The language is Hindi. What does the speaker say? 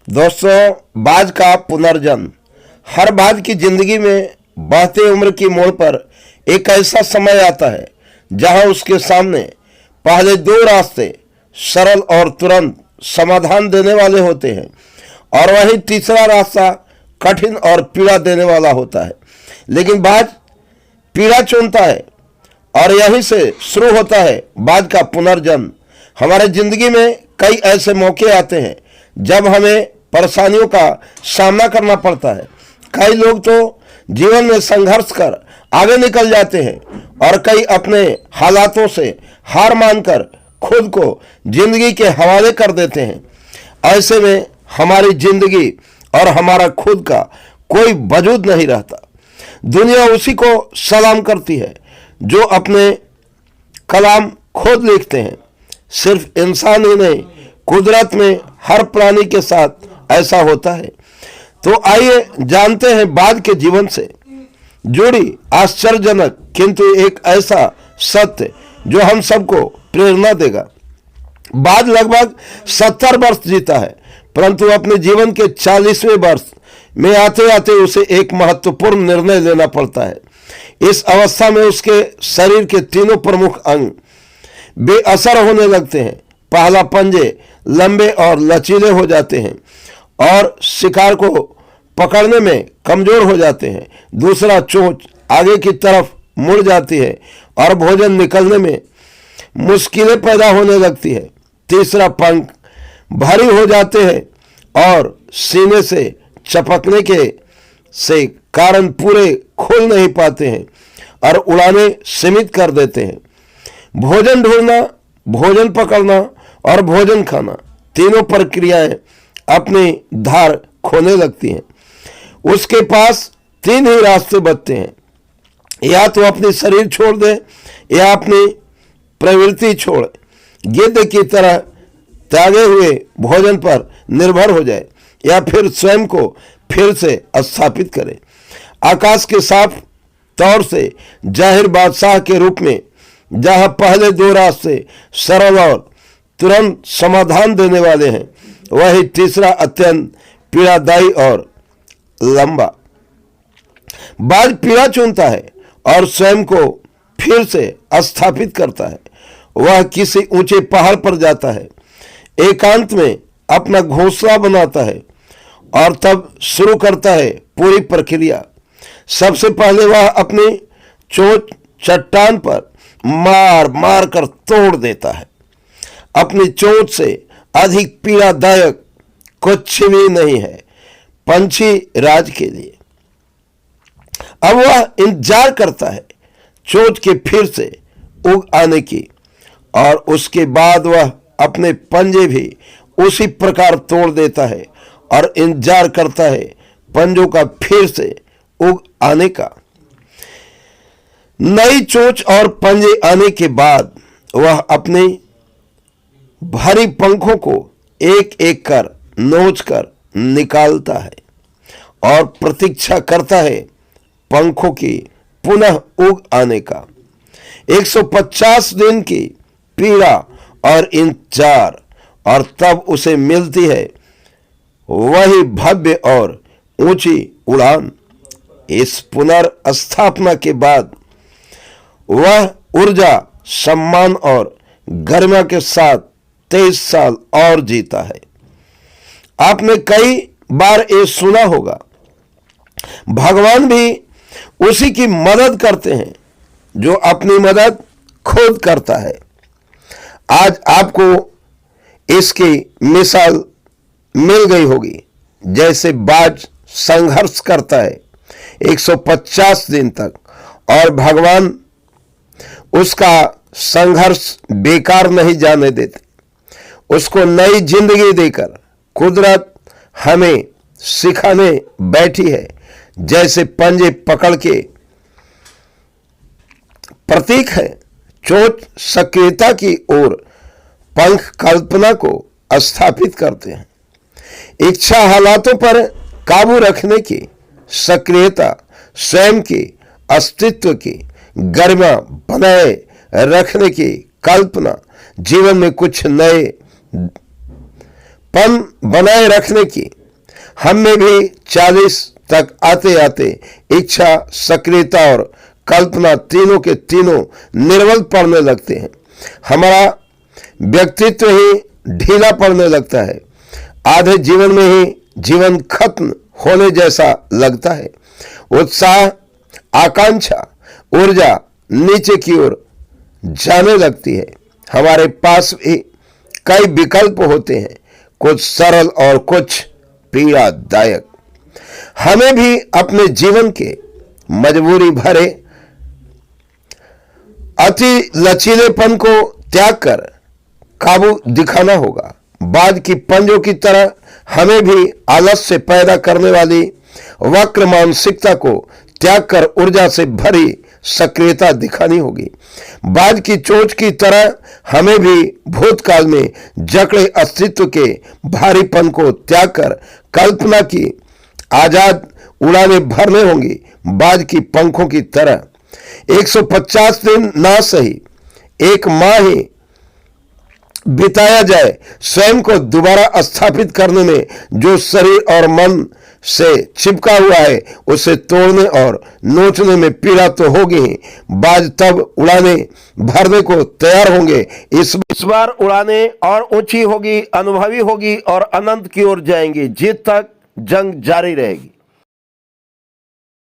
दोस्तों, बाज का पुनर्जन्म। हर बाज की जिंदगी में बढ़ते उम्र की मोड़ पर एक ऐसा समय आता है जहां उसके सामने पहले दो रास्ते सरल और तुरंत समाधान देने वाले होते हैं और वहीं तीसरा रास्ता कठिन और पीड़ा देने वाला होता है। लेकिन बाज पीड़ा चुनता है और यहीं से शुरू होता है बाज का पुनर्जन्म। हमारे जिंदगी में कई ऐसे मौके आते हैं जब हमें परेशानियों का सामना करना पड़ता है। कई लोग तो जीवन में संघर्ष कर आगे निकल जाते हैं और कई अपने हालातों से हार मानकर खुद को जिंदगी के हवाले कर देते हैं। ऐसे में हमारी जिंदगी और हमारा खुद का कोई वजूद नहीं रहता। दुनिया उसी को सलाम करती है जो अपने कलाम खुद लिखते हैं। सिर्फ इंसान ही नहीं, कुदरत में हर प्राणी के साथ ऐसा होता है। तो आइए जानते हैं बाज के जीवन से जुड़ी आश्चर्यजनक किंतु एक ऐसा सत्य जो हम सबको प्रेरणा देगा। बाज लगभग 70 वर्ष जीता है, परंतु अपने जीवन के 40वें वर्ष में आते आते उसे एक महत्वपूर्ण निर्णय लेना पड़ता है। इस अवस्था में उसके शरीर के तीनों प्रमुख अंग बेअसर होने लगते हैं। पहला, पंजे लंबे और लचीले हो जाते हैं और शिकार को पकड़ने में कमजोर हो जाते हैं। दूसरा, चोंच आगे की तरफ मुड़ जाती है और भोजन निकलने में मुश्किलें पैदा होने लगती है। तीसरा, पंख भारी हो जाते हैं और सीने से चपकने के से कारण पूरे खुल नहीं पाते हैं और उड़ाने सीमित कर देते हैं। भोजन ढूंढना, भोजन पकड़ना और भोजन खाना, तीनों प्रक्रियाएं अपनी धार खोने लगती हैं। उसके पास तीन ही रास्ते बचते हैं, या तो अपनी शरीर छोड़ दे, या अपनी प्रवृत्ति छोड़ गिद्ध की तरह त्यागे हुए भोजन पर निर्भर हो जाए, या फिर स्वयं को फिर से स्थापित करे। आकाश के साफ तौर से जाहिर बादशाह के रूप में जहां पहले दो रास्ते सरल और तुरंत समाधान देने वाले हैं, वही तीसरा अत्यंत पीड़ादायी और लंबा। बाज पीड़ा चुनता है और स्वयं को फिर से स्थापित करता है। वह किसी ऊंचे पहाड़ पर जाता है, एकांत में अपना घोंसला बनाता है और तब शुरू करता है पूरी प्रक्रिया। सबसे पहले वह अपनी चोंच चट्टान पर मार मार कर तोड़ देता है। अपनी चोंच से अधिक पीड़ादायक कुछ भी नहीं है पंछी राज के लिए। अब वह इंतजार करता है चोंच के फिर से उग आने की, और उसके बाद वह अपने पंजे भी उसी प्रकार तोड़ देता है और इंतजार करता है पंजों का फिर से उग आने का। नई चोंच और पंजे आने के बाद वह अपने भारी पंखों को एक एक कर नोच कर निकालता है और प्रतीक्षा करता है पंखों की पुनः उग आने का। 150 दिन की पीड़ा और इंतजार, और तब उसे मिलती है वही भव्य और ऊंची उड़ान। इस पुनर्स्थापना के बाद वह ऊर्जा, सम्मान और गरिमा के साथ 23 साल और जीता है। आपने कई बार ये सुना होगा, भगवान भी उसी की मदद करते हैं जो अपनी मदद खुद करता है। आज आपको इसकी मिसाल मिल गई होगी। जैसे बाज संघर्ष करता है 150 दिन तक, और भगवान उसका संघर्ष बेकार नहीं जाने देते। उसको नई जिंदगी देकर कुदरत हमें सिखाने बैठी है। जैसे पंजे पकड़ के प्रतीक है, चोंच सक्रियता की ओर, पंख कल्पना को स्थापित करते हैं। इच्छा हालातों पर काबू रखने की, सक्रियता स्वयं की अस्तित्व की, गरिमा बनाए रखने की कल्पना, जीवन में कुछ नए पन बनाए रखने की। हम में भी 40 तक आते आते इच्छा, सक्रियता और कल्पना तीनों के तीनों निर्बल पड़ने लगते हैं। हमारा व्यक्तित्व ही ढीला पड़ने लगता है। आधे जीवन में ही जीवन खत्म होने जैसा लगता है। उत्साह, आकांक्षा, ऊर्जा नीचे की ओर जाने लगती है। हमारे पास भी कई विकल्प होते हैं, कुछ सरल और कुछ पीड़ादायक। हमें भी अपने जीवन के मजबूरी भरे अति लचीलेपन को त्याग कर काबू दिखाना होगा। बाद की पंजों की तरह हमें भी आलस्य पैदा करने वाली वक्र मानसिकता को त्याग कर ऊर्जा से भरी सक्रियता दिखानी होगी। बाद की चोट की तरह हमें भी भूतकाल में जकड़े अस्तित्व के भारीपन को त्याग कर कल्पना की आजाद उड़ानें भरने होंगी। बाद की पंखों की तरह 150 दिन ना सही, एक माह ही बिताया जाए स्वयं को दोबारा स्थापित करने में। जो शरीर और मन से चिपका हुआ है उसे तोड़ने और नोचने में पीड़ा तो होगी ही, बाज तब उड़ाने भरने को तैयार होंगे। इस बार उड़ाने और ऊंची होगी, अनुभवी होगी और अनंत की ओर जाएंगी। जीत तक जंग जारी रहेगी।